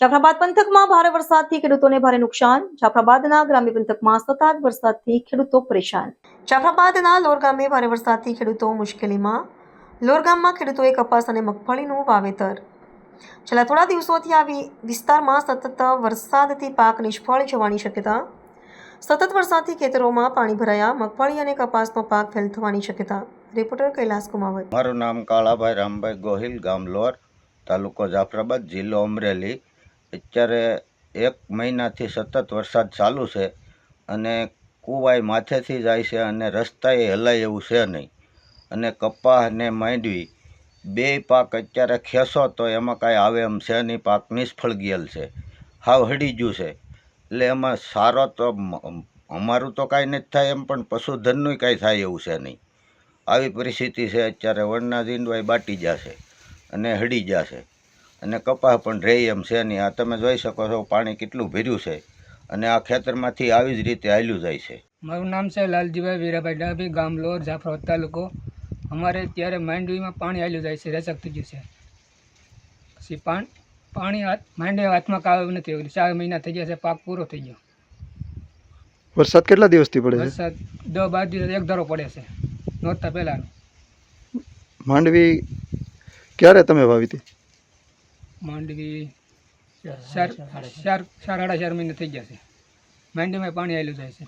જાફરાબાદ પંથકમાં ભારે વરસાદથી ખેડૂતોને ભારે નુકસાન. જાફરાબાદના ગ્રામ્ય પંથકમાં સતત વરસાદથી ખેડૂતો પરેશાન. જાફરાબાદના લોર ગામે ભારે વરસાદથી ખેડૂતો મુશ્કેલીમાં. લોર ગામમાં ખેડૂતોએ કપાસ અને મગફળીનું વાવેતર. છેલ્લા થોડા દિવસોથી આ વિસ્તારમાં સતત વરસાદથી પાક નિષ્ફળ જવાની શક્યતા. સતત વરસાદથી ખેતરોમાં પાણી ભરાયા. મગફળી અને કપાસનો પાક ફેલ થવાની શક્યતા. રિપોર્ટર કૈલાસ કુમાવત. મારું નામ કાળાભાઈ રામભાઈ ગોહિલ, ગામ લોર, તાલુકો જાફરાબાદ, જિલ્લો અમરેલી. અત્યારે 1 મહિનાથી સતત વરસાદ ચાલુ છે અને કુવાઈ માથેથી જાય છે અને રસ્તાએ હલાય એવું છે નહીં. અને કપાસ અને માંડવી બે પાક અત્યારે ખેંચો તો એમાં કાંઈ આવે એમ છે નહીં. પાક નિષ્ફળ ગયેલ છે, હાવ હડી ગયું છે. એટલે એમાં સારો તો અમારું તો કાંઈ નથી થાય એમ, પણ પશુધનનું કાંઈ થાય એવું છે નહીં. આવી પરિસ્થિતિ છે અત્યારે. વણના જીંડવાય બાટી જશે અને હડી જશે અને કપાસ પણ રહે એમ છે નહીં. આ તમે જોઈ શકો છો પાણી કેટલું ભર્યું છે અને આ ખેતરમાંથી આવી જ રીતે હાલ્યું જાય છે. મારું નામ છે લાલજીભાઈ વીરાભાઈ ડાભી, ગામ લોર, જાફરાબાદ તાલુકો. અમારે ત્યારે માંડવીમાં પાણી હાલ્યું જાય છે, રચક થઈ ગયું છે. પછી પાણી માંડવી હાથમાં કાવ નથી. 4 મહિના થઈ ગયા છે, પાક પૂરો થઈ ગયો. વરસાદ કેટલા દિવસથી પડે છે? વરસાદ 10-12 દિવસ એક ધારો પડે છે, નોરતા પહેલાનો. માંડવી ક્યારે તમે વાવી હતી? માંડવી 4 સાડા 4 મહિના થઈ ગયા છે. માંડવીમાં પાણી હાલ્યું જાય છે.